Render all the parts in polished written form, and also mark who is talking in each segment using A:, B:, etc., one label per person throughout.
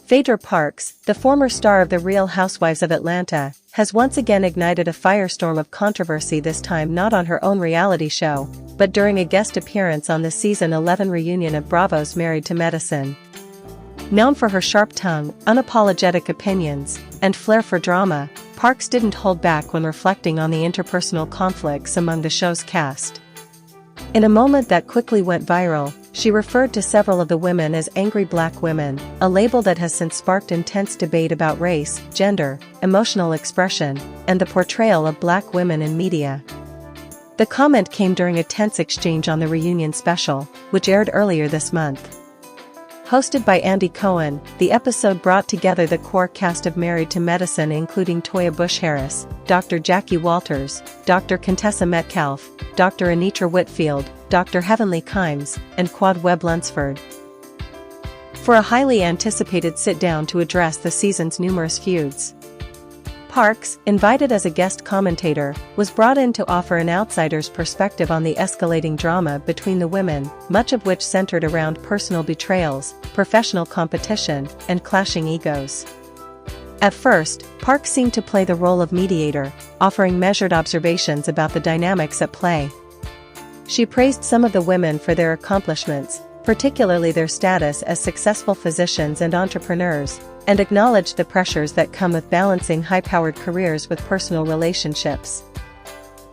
A: Phaedra Parks, the former star of The Real Housewives of Atlanta, has once again ignited a firestorm of controversy, this time not on her own reality show, but during a guest appearance on the season 11 reunion of Bravo's Married to Medicine. Known for her sharp tongue, unapologetic opinions, and flair for drama, Parks didn't hold back when reflecting on the interpersonal conflicts among the show's cast. In a moment that quickly went viral, she referred to several of the women as angry black women, a label that has since sparked intense debate about race, gender, emotional expression, and the portrayal of black women in media. The comment came during a tense exchange on the reunion special, which aired earlier this month. Hosted by Andy Cohen, the episode brought together the core cast of Married to Medicine, including Toya Bush-Harris, Dr. Jackie Walters, Dr. Contessa Metcalfe, Dr. Anitra Whitfield, Dr. Heavenly Kimes, and Quad Webb Lunsford. For a highly anticipated sit-down to address the season's numerous feuds. Parks, invited as a guest commentator, was brought in to offer an outsider's perspective on the escalating drama between the women, much of which centered around personal betrayals, professional competition, and clashing egos. At first, Parks seemed to play the role of mediator, offering measured observations about the dynamics at play. She praised some of the women for their accomplishments, particularly their status as successful physicians and entrepreneurs, and acknowledged the pressures that come with balancing high-powered careers with personal relationships.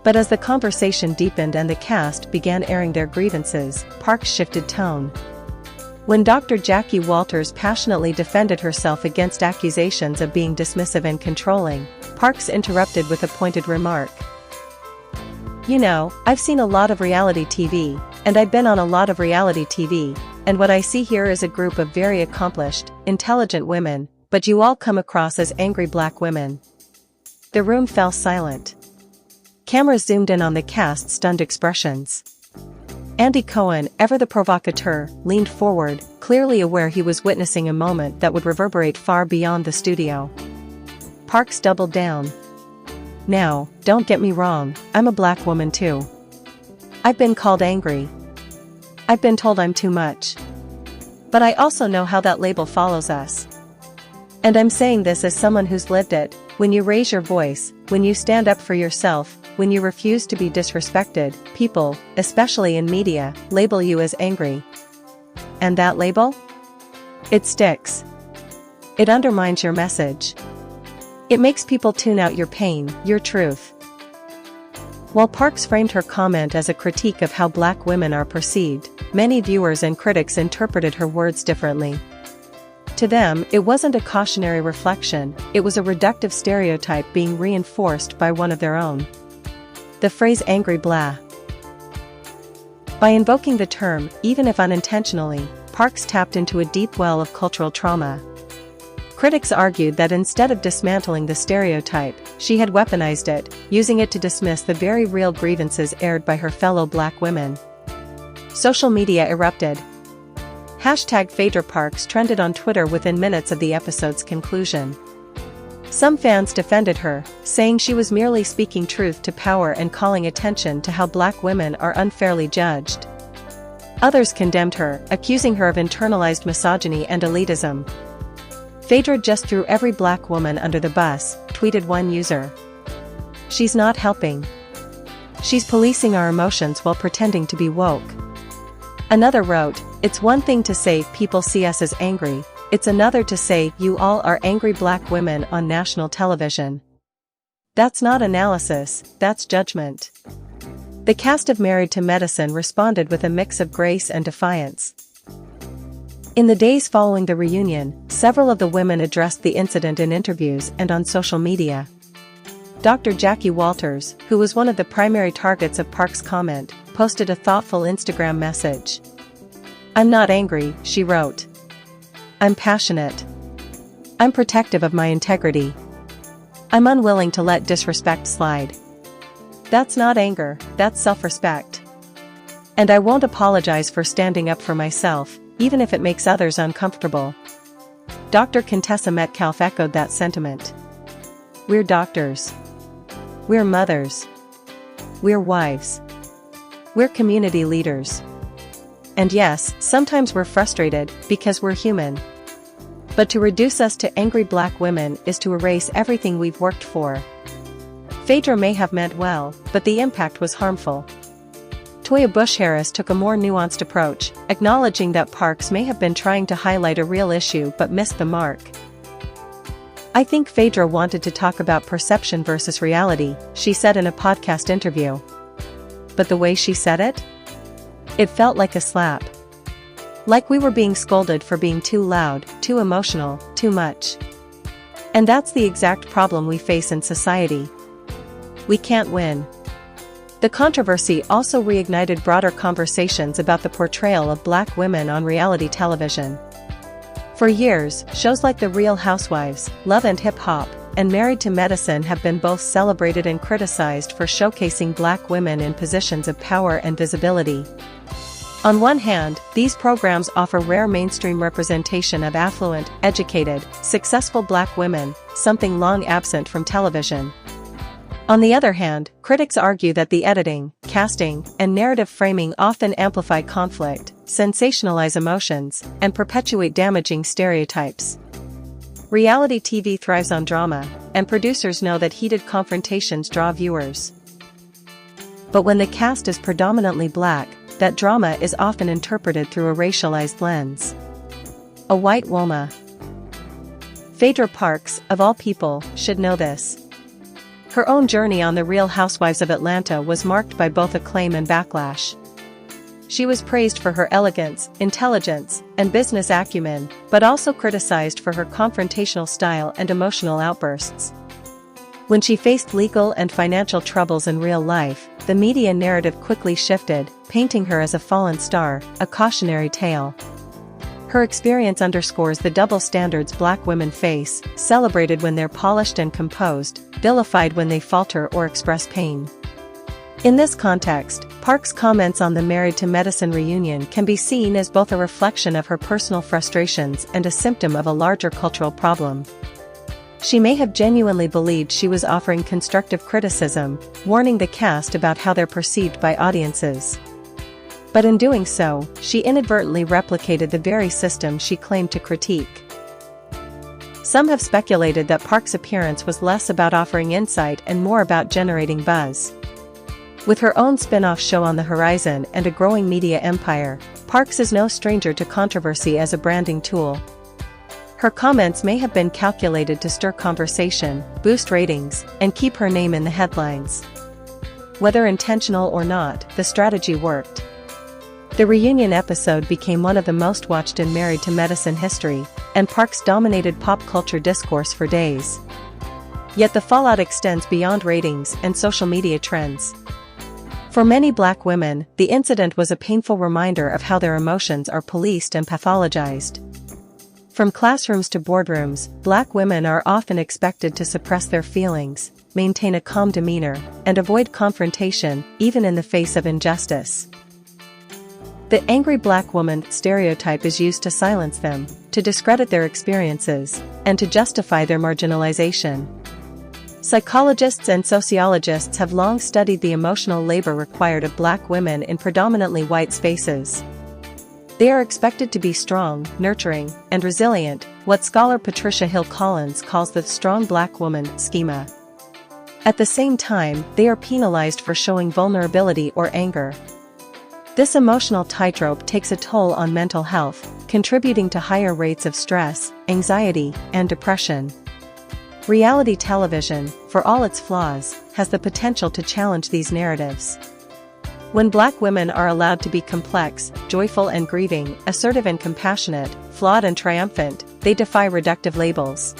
A: But as the conversation deepened and the cast began airing their grievances, Parks shifted tone. When Dr. Jackie Walters passionately defended herself against accusations of being dismissive and controlling, Parks interrupted with a pointed remark. "You know, I've seen a lot of reality TV, and I've been on a lot of reality TV, and what I see here is a group of very accomplished, intelligent women, but you all come across as angry black women." The room fell silent. Cameras zoomed in on the cast's stunned expressions. Andy Cohen, ever the provocateur, leaned forward, clearly aware he was witnessing a moment that would reverberate far beyond the studio. Parks doubled down. "Now, don't get me wrong, I'm a black woman too. I've been called angry. I've been told I'm too much. But I also know how that label follows us. And I'm saying this as someone who's lived it. When you raise your voice, when you stand up for yourself, when you refuse to be disrespected, people, especially in media, label you as angry. And that label? It sticks. It undermines your message. It makes people tune out your pain, your truth." While Parks framed her comment as a critique of how black women are perceived, many viewers and critics interpreted her words differently. To them, it wasn't a cautionary reflection, it was a reductive stereotype being reinforced by one of their own. The phrase angry blah. By invoking the term, even if unintentionally, Parks tapped into a deep well of cultural trauma. Critics argued that instead of dismantling the stereotype, she had weaponized it, using it to dismiss the very real grievances aired by her fellow black women. Social media erupted. #Phaedra Parks trended on Twitter within minutes of the episode's conclusion. Some fans defended her, saying she was merely speaking truth to power and calling attention to how black women are unfairly judged. Others condemned her, accusing her of internalized misogyny and elitism. "Phaedra just threw every black woman under the bus," tweeted one user. "She's not helping. She's policing our emotions while pretending to be woke." Another wrote, "It's one thing to say people see us as angry, it's another to say you all are angry black women on national television. That's not analysis, that's judgment." The cast of Married to Medicine responded with a mix of grace and defiance. In the days following the reunion, several of the women addressed the incident in interviews and on social media. Dr. Jackie Walters, who was one of the primary targets of Parks' comment, posted a thoughtful Instagram message. "I'm not angry," she wrote. "I'm passionate. I'm protective of my integrity. I'm unwilling to let disrespect slide. That's not anger, that's self-respect. And I won't apologize for standing up for myself, even if it makes others uncomfortable." Dr. Contessa Metcalfe echoed that sentiment. "We're doctors. We're mothers. We're wives. We're community leaders. And yes, sometimes we're frustrated, because we're human." But to reduce us to angry black women is to erase everything we've worked for. Phaedra may have meant well, but the impact was harmful. Toya Bush-Harris took a more nuanced approach, acknowledging that Parks may have been trying to highlight a real issue but missed the mark. "I think Phaedra wanted to talk about perception versus reality," she said in a podcast interview. But the way she said it? It felt like a slap. Like we were being scolded for being too loud, too emotional, too much. And that's the exact problem we face in society. We can't win. The controversy also reignited broader conversations about the portrayal of black women on reality television. For years, shows like The Real Housewives, Love and Hip Hop, and Married to Medicine have been both celebrated and criticized for showcasing black women in positions of power and visibility. On one hand, these programs offer rare mainstream representation of affluent, educated, successful black women, something long absent from television. On the other hand, critics argue that the editing, casting, and narrative framing often amplify conflict, sensationalize emotions, and perpetuate damaging stereotypes. Reality TV thrives on drama, and producers know that heated confrontations draw viewers. But when the cast is predominantly black, that drama is often interpreted through a racialized lens. A white woman. Phaedra Parks, of all people, should know this. Her own journey on The Real Housewives of Atlanta was marked by both acclaim and backlash. She was praised for her elegance, intelligence, and business acumen, but also criticized for her confrontational style and emotional outbursts. When she faced legal and financial troubles in real life, the media narrative quickly shifted, painting her as a fallen star, a cautionary tale. Her experience underscores the double standards black women face, celebrated when they're polished and composed, vilified when they falter or express pain. In this context, Parks' comments on the Married to Medicine reunion can be seen as both a reflection of her personal frustrations and a symptom of a larger cultural problem. She may have genuinely believed she was offering constructive criticism, warning the cast about how they're perceived by audiences. But in doing so, she inadvertently replicated the very system she claimed to critique. Some have speculated that Parks' appearance was less about offering insight and more about generating buzz. With her own spin-off show on the horizon and a growing media empire, Parks is no stranger to controversy as a branding tool. Her comments may have been calculated to stir conversation, boost ratings, and keep her name in the headlines. Whether intentional or not, the strategy worked. The reunion episode became one of the most watched in Married to Medicine history, and Parks dominated pop culture discourse for days. Yet the fallout extends beyond ratings and social media trends. For many black women, the incident was a painful reminder of how their emotions are policed and pathologized. From classrooms to boardrooms, black women are often expected to suppress their feelings, maintain a calm demeanor, and avoid confrontation, even in the face of injustice. The angry black woman stereotype is used to silence them, to discredit their experiences, and to justify their marginalization. Psychologists and sociologists have long studied the emotional labor required of black women in predominantly white spaces. They are expected to be strong, nurturing, and resilient, what scholar Patricia Hill Collins calls the strong black woman schema. At the same time, they are penalized for showing vulnerability or anger. This emotional tightrope takes a toll on mental health, contributing to higher rates of stress, anxiety, and depression. Reality television, for all its flaws, has the potential to challenge these narratives. When black women are allowed to be complex, joyful and grieving, assertive and compassionate, flawed and triumphant, they defy reductive labels.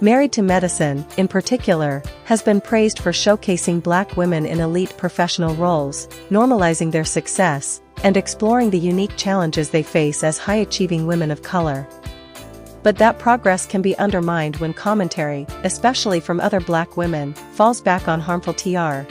A: Married to Medicine, in particular, has been praised for showcasing black women in elite professional roles, normalizing their success, and exploring the unique challenges they face as high-achieving women of color. But that progress can be undermined when commentary, especially from other black women, falls back on harmful TR,